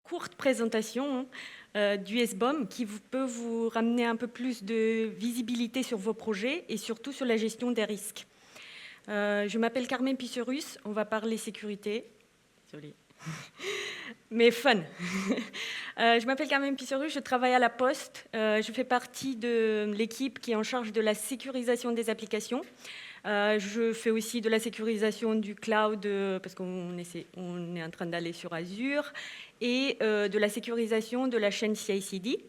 Courte présentation du SBOM qui peut vous ramener un peu plus de visibilité sur vos projets et surtout sur la gestion des risques. Je m'appelle Carmen Pisserus, on va parler sécurité. Désolée. Mais fun. Je m'appelle Carmen Pisserus, je travaille à la Poste. Je fais partie de l'équipe qui est en charge de la sécurisation des applications. Je fais aussi de la sécurisation du cloud parce qu'on est en train d'aller sur Azure et de la sécurisation de la chaîne CI/CD.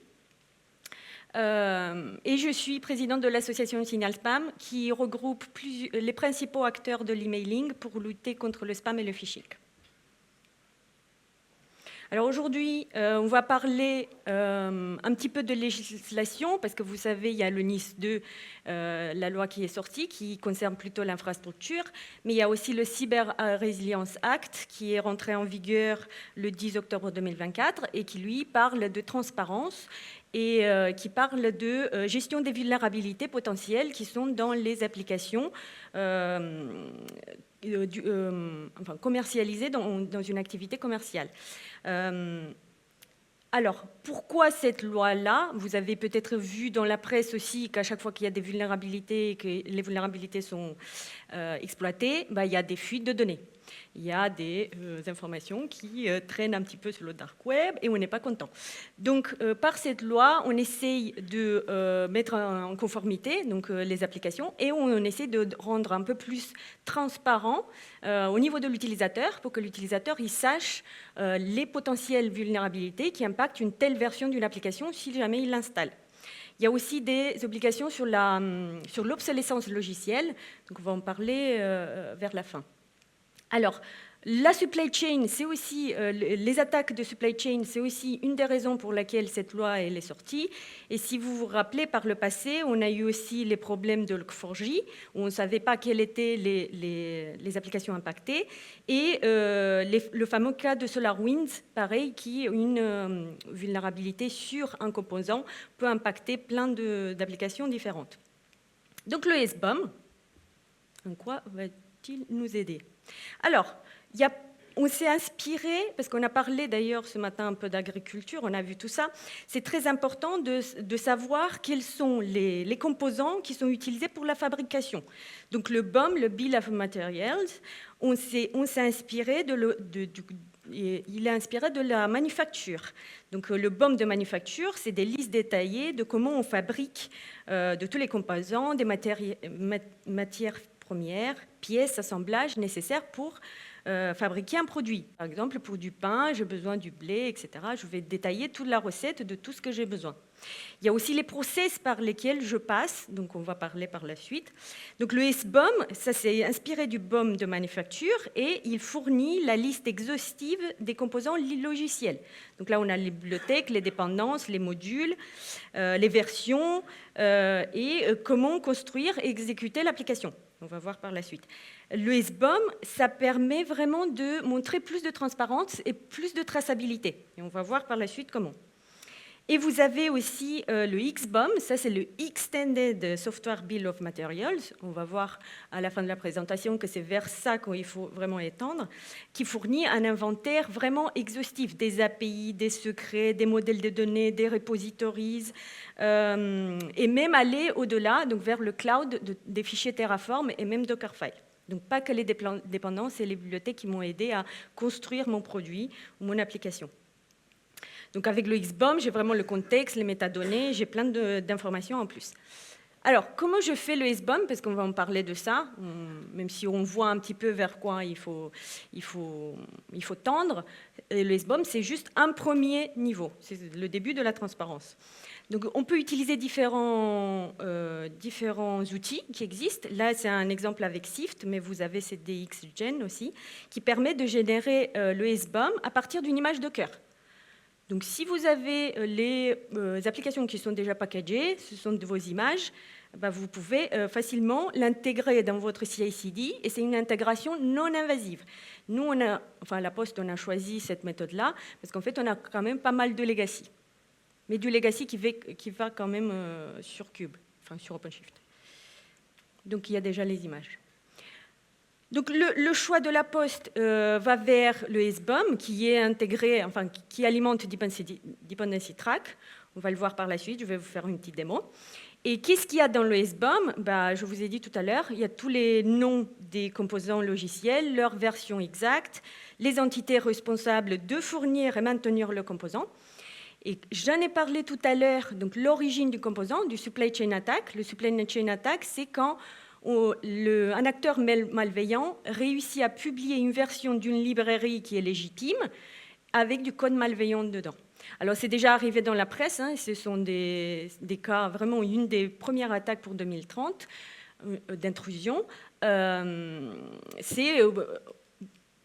Et je suis présidente de l'association Signal Spam qui regroupe les principaux acteurs de l'emailing pour lutter contre le spam et le phishing. Alors aujourd'hui, on va parler un petit peu de législation, parce que vous savez, il y a le NIS 2, la loi qui est sortie, qui concerne plutôt l'infrastructure, mais il y a aussi le Cyber Resilience Act, qui est rentré en vigueur le 10 octobre 2024, et qui, lui, parle de transparence et qui parle de gestion des vulnérabilités potentielles qui sont dans les applications commercialisées dans une activité commerciale. Alors, pourquoi cette loi-là? Vous avez peut-être vu dans la presse aussi qu'à chaque fois qu'il y a des vulnérabilités, que les vulnérabilités sont exploitées, il y a des fuites de données. Il y a des informations qui traînent un petit peu sur le dark web et on n'est pas content. Donc, par cette loi, on essaye de mettre en conformité donc, les applications et on essaie de rendre un peu plus transparent au niveau de l'utilisateur pour que l'utilisateur il sache les potentielles vulnérabilités qui impactent une telle version d'une application si jamais il l'installe. Il y a aussi des obligations sur l'obsolescence logicielle, donc on va en parler vers la fin. Alors, la supply chain, c'est aussi, les attaques de supply chain, c'est aussi une des raisons pour laquelle cette loi elle est sortie. Et si vous vous rappelez, par le passé, on a eu aussi les problèmes de Log4j, où on ne savait pas quelles étaient les applications impactées. Et le fameux cas de SolarWinds, pareil, qui une vulnérabilité sur un composant peut impacter plein d'applications différentes. Donc le SBOM, en quoi va-t-il nous aider? Alors, on s'est inspiré, parce qu'on a parlé d'ailleurs ce matin un peu d'agriculture, on a vu tout ça, c'est très important de savoir quels sont les composants qui sont utilisés pour la fabrication. Donc le BOM, le Bill of Materials, on s'est inspiré il est inspiré de la manufacture. Donc le BOM de manufacture, c'est des listes détaillées de comment on fabrique de tous les composants, des matières premières, pièces, assemblages nécessaires pour fabriquer un produit. Par exemple, pour du pain, j'ai besoin du blé, etc. Je vais détailler toute la recette de tout ce que j'ai besoin. Il y a aussi les process par lesquels je passe, donc on va parler par la suite. Donc le SBOM, ça c'est inspiré du BOM de manufacture et il fournit la liste exhaustive des composants logiciels. Donc là on a les bibliothèques, les dépendances, les modules, les versions et comment construire et exécuter l'application. On va voir par la suite. Le SBOM, ça permet vraiment de montrer plus de transparence et plus de traçabilité. Et on va voir par la suite comment. Et vous avez aussi le XBOM, ça c'est le Extended Software Bill of Materials. On va voir à la fin de la présentation que c'est vers ça qu'il faut vraiment étendre, qui fournit un inventaire vraiment exhaustif des API, des secrets, des modèles de données, des repositories, et même aller au-delà, donc vers le cloud des fichiers Terraform et même Dockerfile. Donc pas que les dépendances et les bibliothèques qui m'ont aidé à construire mon produit ou mon application. Donc avec le XBOM, j'ai vraiment le contexte, les métadonnées, j'ai plein d'informations en plus. Alors, comment je fais le SBOM? Parce qu'on va en parler de ça, même si on voit un petit peu vers quoi il faut tendre. Et le SBOM, c'est juste un premier niveau, c'est le début de la transparence. Donc, on peut utiliser différents outils qui existent. Là, c'est un exemple avec Sift, mais vous avez CDXGen aussi, qui permet de générer le SBOM à partir d'une image Docker. Donc, si vous avez les applications qui sont déjà packagées, ce sont de vos images, vous pouvez facilement l'intégrer dans votre CI/CD et c'est une intégration non invasive. Nous, à la Poste, on a choisi cette méthode-là parce qu'en fait, on a quand même pas mal de legacy. Mais du legacy qui va quand même sur Cube, enfin sur OpenShift. Donc, il y a déjà les images. Donc le choix de la poste va vers le SBOM qui est intégré, enfin qui alimente Dependency Track. On va le voir par la suite, je vais vous faire une petite démo. Et qu'est-ce qu'il y a dans le SBOM? Je vous ai dit tout à l'heure, il y a tous les noms des composants logiciels, leur version exacte, les entités responsables de fournir et maintenir le composant. Et j'en ai parlé tout à l'heure, donc l'origine du composant, du supply chain attack. Le supply chain attack, c'est quand un acteur malveillant réussit à publier une version d'une librairie qui est légitime avec du code malveillant dedans. Alors, c'est déjà arrivé dans la presse, hein, ce sont des cas, vraiment une des premières attaques pour 2030 d'intrusion. C'est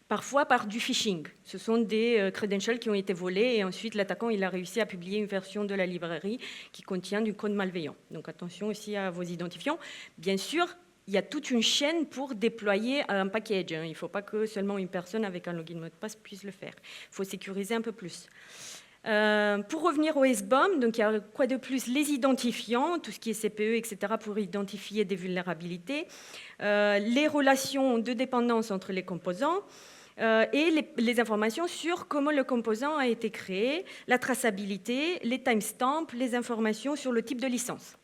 parfois par du phishing. Ce sont des credentials qui ont été volés et ensuite l'attaquant il a réussi à publier une version de la librairie qui contient du code malveillant. Donc, attention aussi à vos identifiants. Bien sûr, il y a toute une chaîne pour déployer un package. Il ne faut pas que seulement une personne avec un login mot de passe puisse le faire. Il faut sécuriser un peu plus. Pour revenir au SBOM, donc il y a quoi de plus? Les identifiants, tout ce qui est CPE, etc., pour identifier des vulnérabilités, les relations de dépendance entre les composants, et les informations sur comment le composant a été créé, la traçabilité, les timestamps, les informations sur le type de licence.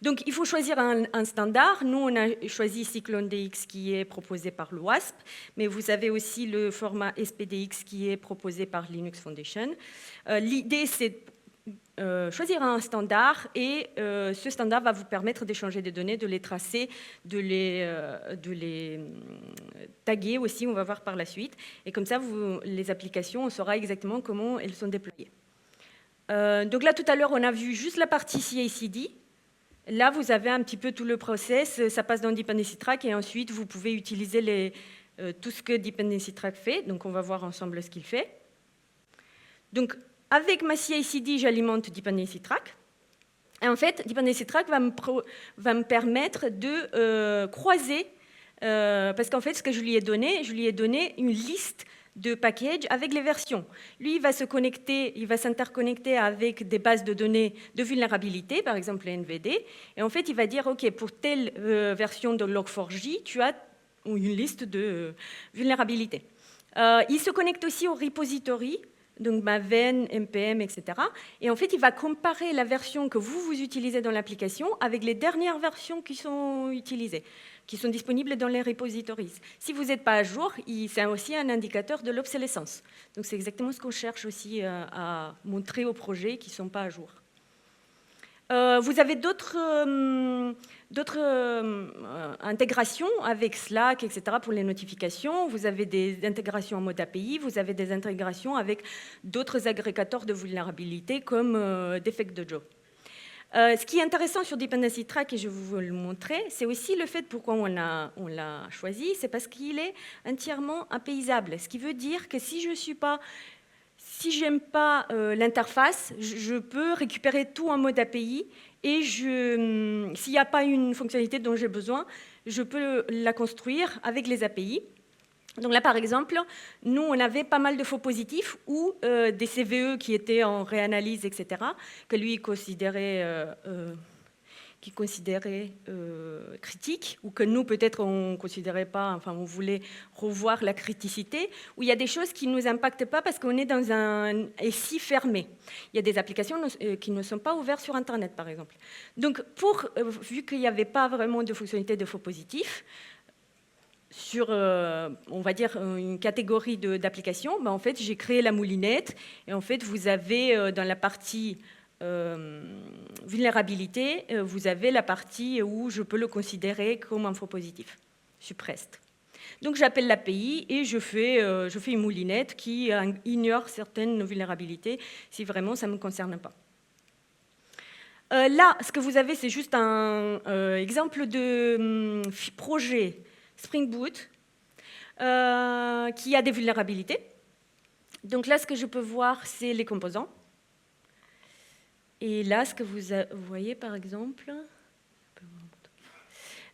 Donc, il faut choisir un standard. Nous, on a choisi CycloneDX qui est proposé par l'OWASP, mais vous avez aussi le format SPDX qui est proposé par Linux Foundation. L'idée, c'est choisir un standard et ce standard va vous permettre d'échanger des données, de les tracer, de les taguer aussi, on va voir par la suite. Et comme ça, les applications, on saura exactement comment elles sont déployées. Donc là, tout à l'heure, on a vu juste la partie CI/CD. Là, vous avez un petit peu tout le process, ça passe dans Dependency Track et ensuite, vous pouvez utiliser tout ce que Dependency Track fait. Donc, on va voir ensemble ce qu'il fait. Donc, avec ma CI/CD, j'alimente Dependency Track. Et en fait, Dependency Track va me permettre de croiser, parce qu'en fait, ce que je lui ai donné une liste de packages avec les versions. Lui, il va s'interconnecter avec des bases de données de vulnérabilité, par exemple les NVD, et en fait, il va dire, OK, pour telle version de Log4j, tu as une liste de vulnérabilités. Il se connecte aussi au repository, donc Maven, NPM, etc. Et en fait, il va comparer la version que vous utilisez dans l'application avec les dernières versions qui sont utilisées, qui sont disponibles dans les repositories. Si vous n'êtes pas à jour, c'est aussi un indicateur de l'obsolescence. Donc, c'est exactement ce qu'on cherche aussi à montrer aux projets qui ne sont pas à jour. Vous avez d'autres intégrations avec Slack, etc. pour les notifications. Vous avez des intégrations en mode API. Vous avez des intégrations avec d'autres agrégateurs de vulnérabilité comme Defect-Dojo. Ce qui est intéressant sur Dependency Track, et je vais vous le montrer, c'est aussi le fait pourquoi on l'a choisi, c'est parce qu'il est entièrement apaisable. Ce qui veut dire que si j'aime pas l'interface, je peux récupérer tout en mode API et s'il n'y a pas une fonctionnalité dont j'ai besoin, je peux la construire avec les API. Donc là, par exemple, nous, on avait pas mal de faux positifs ou des CVE qui étaient en réanalyse, etc., que lui considérait critiques, ou que nous, peut-être, on ne considérait pas, enfin, on voulait revoir la criticité, où il y a des choses qui ne nous impactent pas parce qu'on est dans un SI fermé. Il y a des applications qui ne sont pas ouvertes sur Internet, par exemple. Donc, vu qu'il n'y avait pas vraiment de fonctionnalité de faux positifs, sur, on va dire, une catégorie d'applications, en fait, j'ai créé la moulinette. Et en fait, vous avez dans la partie vulnérabilité, vous avez la partie où je peux le considérer comme un faux positif, suppressed. Donc, j'appelle l'API et je fais une moulinette qui ignore certaines vulnérabilités si vraiment ça ne me concerne pas. Là, ce que vous avez, c'est juste un exemple de projet Spring Boot, qui a des vulnérabilités. Donc là, ce que je peux voir, c'est les composants. Et là, ce que vous voyez, par exemple,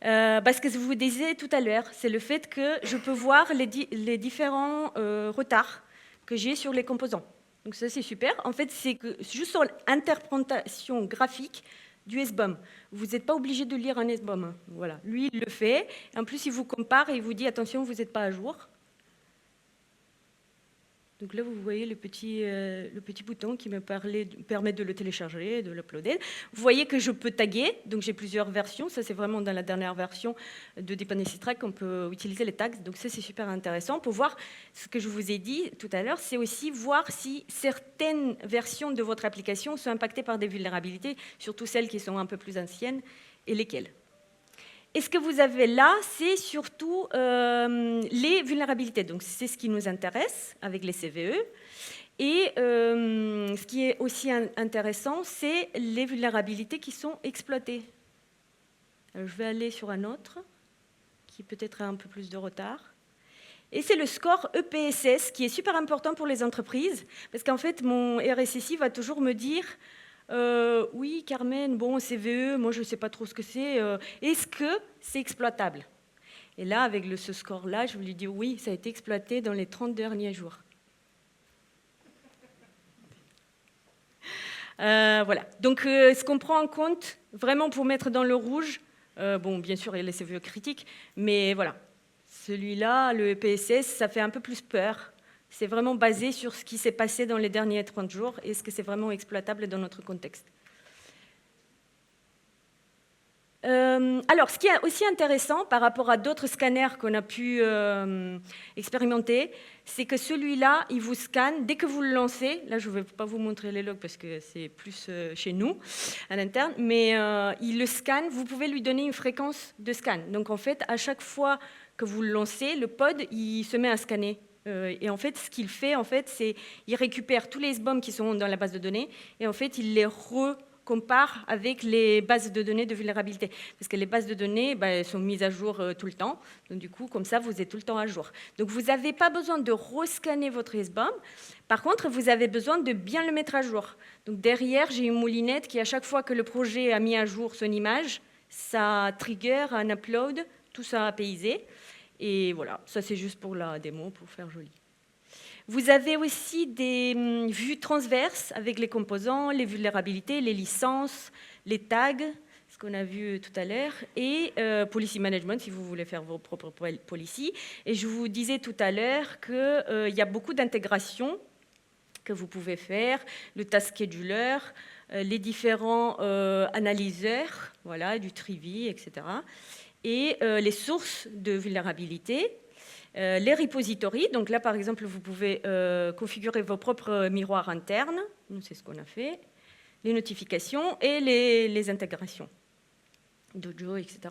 ce que je vous disais tout à l'heure, c'est le fait que je peux voir les différents retards que j'ai sur les composants. Donc ça, c'est super. En fait, c'est juste sur l'interprétation graphique du SBOM. Vous n'êtes pas obligé de lire un SBOM. Hein. Voilà. Lui, il le fait. En plus, il vous compare et il vous dit, attention, vous n'êtes pas à jour. Donc là, vous voyez le petit bouton qui me permet de le télécharger, de l'uploader. Vous voyez que je peux taguer, donc j'ai plusieurs versions. Ça, c'est vraiment dans la dernière version de Dependency Track qu'on peut utiliser les tags. Donc ça, c'est super intéressant. Pour voir ce que je vous ai dit tout à l'heure, c'est aussi voir si certaines versions de votre application sont impactées par des vulnérabilités, surtout celles qui sont un peu plus anciennes, et lesquelles. Et ce que vous avez là, c'est surtout les vulnérabilités. Donc, c'est ce qui nous intéresse avec les CVE. Et ce qui est aussi intéressant, c'est les vulnérabilités qui sont exploitées. Alors, je vais aller sur un autre, qui peut-être a un peu plus de retard. Et c'est le score EPSS, qui est super important pour les entreprises, parce qu'en fait, mon RSSI va toujours me dire... oui, Carmen, bon, CVE, moi je ne sais pas trop ce que c'est. Est-ce que c'est exploitable? Et là, avec ce score-là, je lui dis oui, ça a été exploité dans les 30 derniers jours. Voilà. Donc, ce qu'on prend en compte, vraiment pour mettre dans le rouge, bon, bien sûr, il y a les CVE critiques, mais voilà. Celui-là, le EPSS, ça fait un peu plus peur. C'est vraiment basé sur ce qui s'est passé dans les derniers 30 jours. Est-ce que c'est vraiment exploitable dans notre contexte? Alors, ce qui est aussi intéressant par rapport à d'autres scanners qu'on a pu expérimenter, c'est que celui-là, il vous scanne dès que vous le lancez. Là, je ne vais pas vous montrer les logs parce que c'est plus chez nous, à l'interne, mais il le scanne. Vous pouvez lui donner une fréquence de scan. Donc, en fait, à chaque fois que vous le lancez, le pod, il se met à scanner. Et en fait, ce qu'il fait, en fait, c'est qu'il récupère tous les SBOM qui sont dans la base de données et en fait, il les recompare avec les bases de données de vulnérabilité. Parce que les bases de données sont mises à jour tout le temps. Donc, du coup, comme ça, vous êtes tout le temps à jour. Donc, vous n'avez pas besoin de rescanner votre SBOM. Par contre, vous avez besoin de bien le mettre à jour. Donc, derrière, j'ai une moulinette qui, à chaque fois que le projet a mis à jour son image, ça trigger un upload, tout ça apaisé. Et voilà, ça c'est juste pour la démo, pour faire joli. Vous avez aussi des vues transverses avec les composants, les vulnérabilités, les licences, les tags, ce qu'on a vu tout à l'heure, et policy management si vous voulez faire vos propres policies. Et je vous disais tout à l'heure qu'il y a beaucoup d'intégrations que vous pouvez faire, le task scheduler, les différents analyseurs, voilà, du Trivy, etc. Et les sources de vulnérabilité, les repositories. Donc là, par exemple, vous pouvez configurer vos propres miroirs internes. Nous, c'est ce qu'on a fait. Les notifications et les intégrations. Dojo, etc.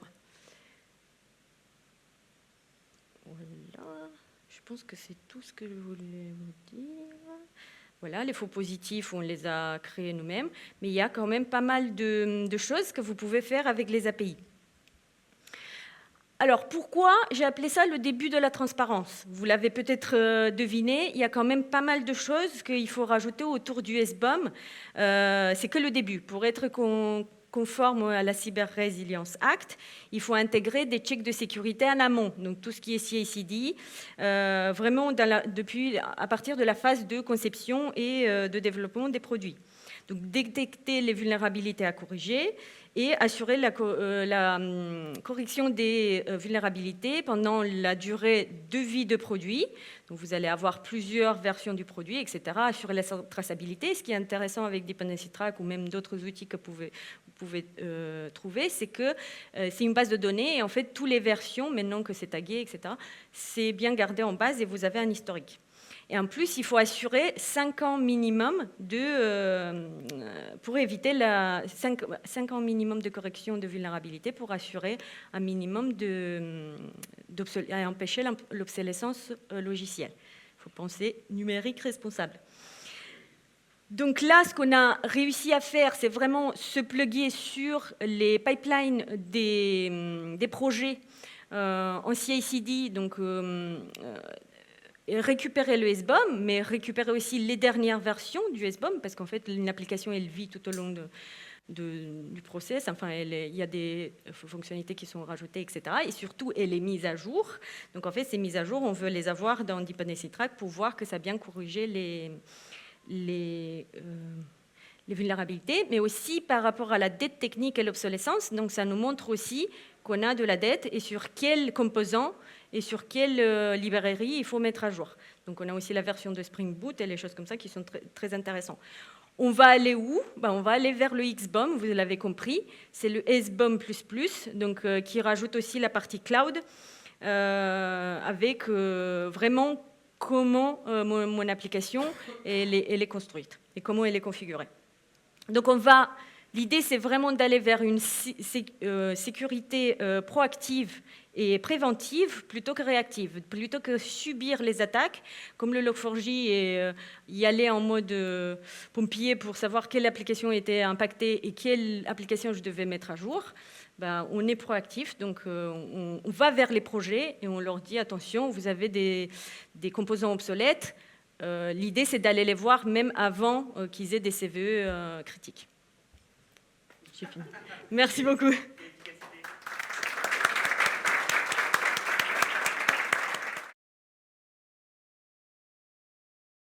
Voilà. Je pense que c'est tout ce que je voulais vous dire. Voilà, les faux positifs, on les a créés nous-mêmes. Mais il y a quand même pas mal de choses que vous pouvez faire avec les API. Alors, pourquoi j'ai appelé ça le début de la transparence? Vous l'avez peut-être deviné, il y a quand même pas mal de choses qu'il faut rajouter autour du SBOM. C'est que le début. Pour être conforme à la Cyber Resilience Act, il faut intégrer des checks de sécurité en amont. Donc, tout ce qui est CI/CD, vraiment à partir de la phase de conception et de développement des produits. Donc, détecter les vulnérabilités à corriger et assurer la correction des vulnérabilités pendant la durée de vie de produit. Donc, vous allez avoir plusieurs versions du produit, etc. Assurer la traçabilité. Ce qui est intéressant avec Dependency Track ou même d'autres outils que vous pouvez trouver, c'est que c'est une base de données et en fait, toutes les versions, maintenant que c'est tagué, etc., c'est bien gardé en base et vous avez un historique. Et en plus, il faut assurer 5 ans minimum pour éviter 5 ans minimum de correction de vulnérabilité pour assurer un minimum et empêcher l'obsolescence logicielle. Il faut penser numérique responsable. Donc là, ce qu'on a réussi à faire, c'est vraiment se plugger sur les pipelines des projets en CI/CD, donc récupérer le SBOM, mais récupérer aussi les dernières versions du SBOM, parce qu'en fait, une application, elle vit tout au long du process. Enfin, il y a des fonctionnalités qui sont rajoutées, etc. Et surtout, elle est mise à jour. Donc, en fait, ces mises à jour, on veut les avoir dans Dependency Track pour voir que ça a bien corrigé les les vulnérabilités, mais aussi par rapport à la dette technique et l'obsolescence. Donc ça nous montre aussi qu'on a de la dette et sur quels composants et sur quelle librairie il faut mettre à jour. Donc on a aussi la version de Spring Boot et les choses comme ça qui sont très, très intéressantes. On va aller où? On va aller vers le XBOM, vous l'avez compris. C'est le SBOM++, donc, qui rajoute aussi la partie cloud, avec vraiment comment mon application elle est construite et comment elle est configurée. Donc l'idée, c'est vraiment d'aller vers une sécurité proactive et préventive plutôt que réactive, plutôt que subir les attaques, comme le Log4j et y aller en mode pompier pour savoir quelle application était impactée et quelle application je devais mettre à jour. On est proactif, donc on va vers les projets et on leur dit attention, vous avez des composants obsolètes. L'idée, c'est d'aller les voir même avant qu'ils aient des CVE critiques. J'ai fini. Merci beaucoup.